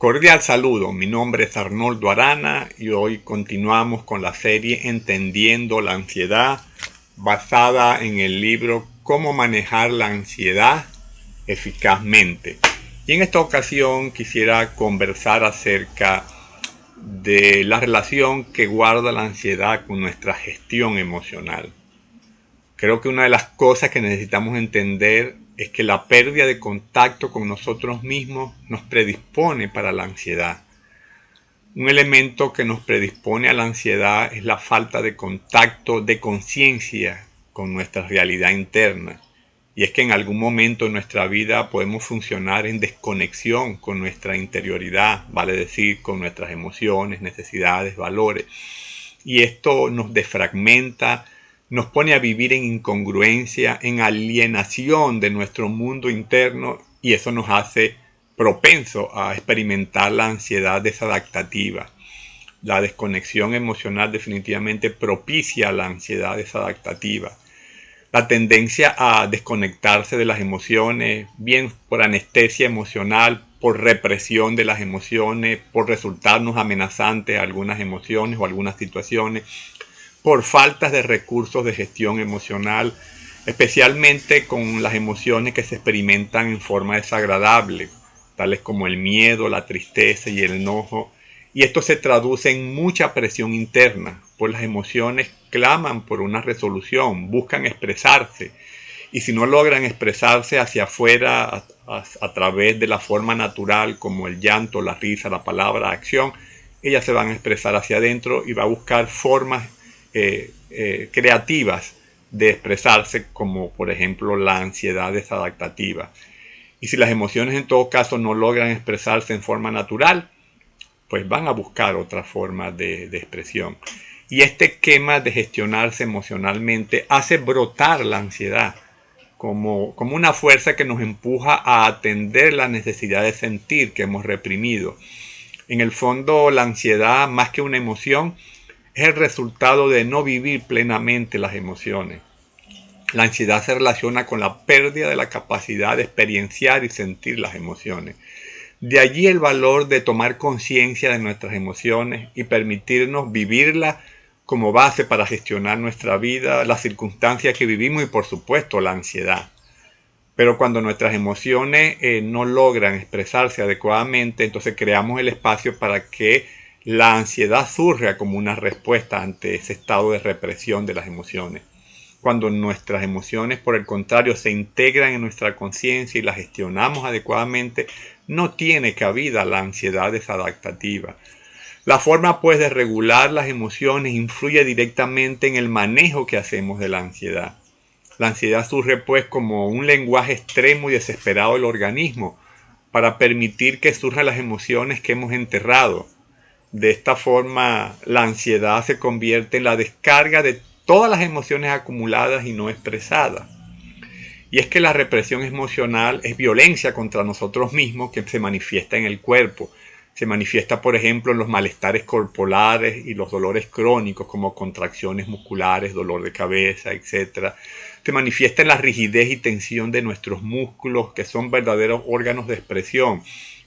Cordial saludo, mi nombre es Arnoldo Arana y hoy continuamos con la serie Entendiendo la ansiedad, basada en el libro Cómo manejar la ansiedad eficazmente. Y en esta ocasión quisiera conversar acerca de la relación que guarda la ansiedad con nuestra gestión emocional. Creo que una de las cosas que necesitamos entender es que la pérdida de contacto con nosotros mismos nos predispone para la ansiedad. Un elemento que nos predispone a la ansiedad es la falta de contacto de conciencia con nuestra realidad interna. Y es que en algún momento en nuestra vida podemos funcionar en desconexión con nuestra interioridad, vale decir, con nuestras emociones, necesidades, valores. Y esto nos desfragmenta, nos pone a vivir en incongruencia, en alienación de nuestro mundo interno, y eso nos hace propenso a experimentar la ansiedad desadaptativa. La desconexión emocional definitivamente propicia la ansiedad desadaptativa. La tendencia a desconectarse de las emociones, bien por anestesia emocional, por represión de las emociones, por resultarnos amenazantes algunas emociones o algunas situaciones, por faltas de recursos de gestión emocional, especialmente con las emociones que se experimentan en forma desagradable, tales como el miedo, la tristeza y el enojo. Y esto se traduce en mucha presión interna, pues las emociones claman por una resolución, buscan expresarse, y si no logran expresarse hacia afuera a través de la forma natural como el llanto, la risa, la palabra, la acción, ellas se van a expresar hacia adentro y va a buscar formas creativas de expresarse, como por ejemplo la ansiedad desadaptativa. Y si las emociones en todo caso no logran expresarse en forma natural, pues van a buscar otra forma de expresión. Y este esquema de gestionarse emocionalmente hace brotar la ansiedad como una fuerza que nos empuja a atender la necesidad de sentir que hemos reprimido. En el fondo, la ansiedad, más que una emoción, es el resultado de no vivir plenamente las emociones. La ansiedad se relaciona con la pérdida de la capacidad de experienciar y sentir las emociones. De allí el valor de tomar conciencia de nuestras emociones y permitirnos vivirlas como base para gestionar nuestra vida, las circunstancias que vivimos y por supuesto la ansiedad. Pero cuando nuestras emociones no logran expresarse adecuadamente, entonces creamos el espacio para que la ansiedad surja como una respuesta ante ese estado de represión de las emociones. Cuando nuestras emociones, por el contrario, se integran en nuestra conciencia y las gestionamos adecuadamente, no tiene cabida la ansiedad desadaptativa. La forma, pues, de regular las emociones influye directamente en el manejo que hacemos de la ansiedad. La ansiedad surge, pues, como un lenguaje extremo y desesperado del organismo para permitir que surjan las emociones que hemos enterrado. De esta forma, la ansiedad se convierte en la descarga de todas las emociones acumuladas y no expresadas. Y es que la represión emocional es violencia contra nosotros mismos que se manifiesta en el cuerpo. Se manifiesta, por ejemplo, en los malestares corporales y los dolores crónicos como contracciones musculares, dolor de cabeza, etc. Se manifiesta en la rigidez y tensión de nuestros músculos, que son verdaderos órganos de expresión,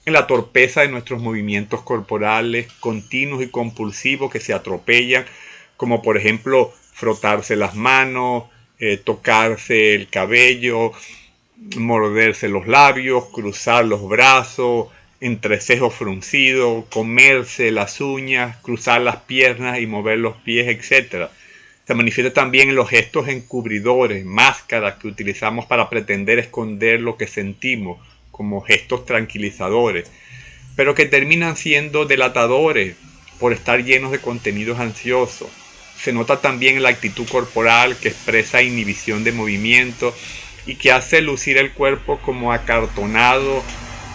en la torpeza de nuestros movimientos corporales continuos y compulsivos que se atropellan, como por ejemplo frotarse las manos, tocarse el cabello, morderse los labios, cruzar los brazos, entrecejo fruncido, comerse las uñas, cruzar las piernas y mover los pies, etc. Se manifiesta también en los gestos encubridores, máscaras que utilizamos para pretender esconder lo que sentimos, como gestos tranquilizadores, pero que terminan siendo delatadores por estar llenos de contenidos ansiosos. Se nota también en la actitud corporal que expresa inhibición de movimiento y que hace lucir el cuerpo como acartonado.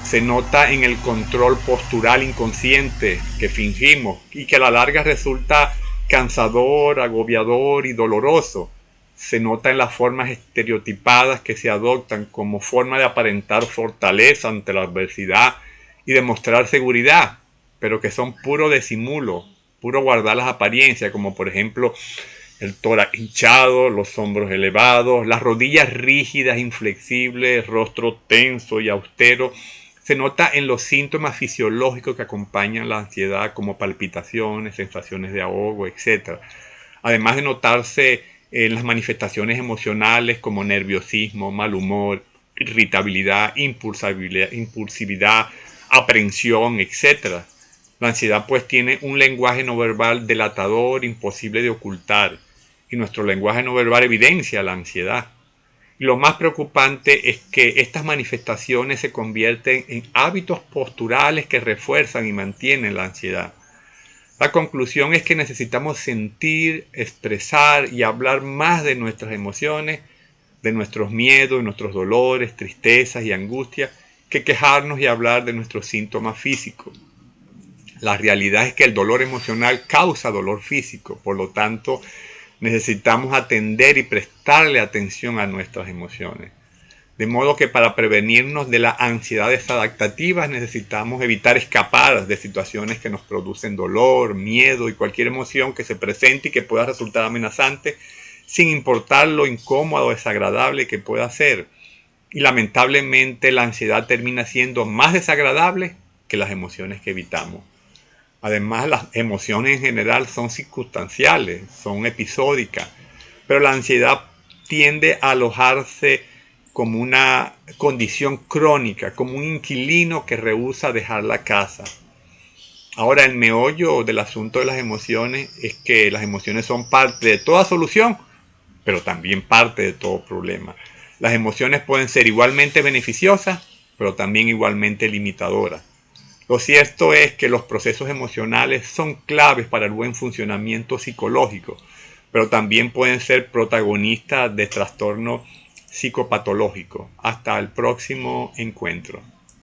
Se nota en el control postural inconsciente que fingimos y que a la larga resulta cansador, agobiador y doloroso. Se nota en las formas estereotipadas que se adoptan como forma de aparentar fortaleza ante la adversidad y demostrar seguridad, pero que son puro disimulo, puro guardar las apariencias, como por ejemplo el tórax hinchado, los hombros elevados, las rodillas rígidas, inflexibles, rostro tenso y austero. Se nota en los síntomas fisiológicos que acompañan la ansiedad, como palpitaciones, sensaciones de ahogo, etc. Además de notarse en las manifestaciones emocionales como nerviosismo, mal humor, irritabilidad, impulsividad, aprensión, etc. La ansiedad pues tiene un lenguaje no verbal delatador, imposible de ocultar, y nuestro lenguaje no verbal evidencia la ansiedad. Y lo más preocupante es que estas manifestaciones se convierten en hábitos posturales que refuerzan y mantienen la ansiedad. La conclusión es que necesitamos sentir, expresar y hablar más de nuestras emociones, de nuestros miedos, nuestros dolores, tristezas y angustias, que quejarnos y hablar de nuestros síntomas físicos. La realidad es que el dolor emocional causa dolor físico, por lo tanto, necesitamos atender y prestarle atención a nuestras emociones. De modo que para prevenirnos de las ansiedades adaptativas necesitamos evitar escapar de situaciones que nos producen dolor, miedo y cualquier emoción que se presente y que pueda resultar amenazante, sin importar lo incómodo o desagradable que pueda ser. Y lamentablemente la ansiedad termina siendo más desagradable que las emociones que evitamos. Además, las emociones en general son circunstanciales, son episódicas, pero la ansiedad tiende a alojarse como una condición crónica, como un inquilino que rehúsa dejar la casa. Ahora, el meollo del asunto de las emociones es que las emociones son parte de toda solución, pero también parte de todo problema. Las emociones pueden ser igualmente beneficiosas, pero también igualmente limitadoras. Lo cierto es que los procesos emocionales son claves para el buen funcionamiento psicológico, pero también pueden ser protagonistas de trastornos psicopatológicos. Hasta el próximo encuentro.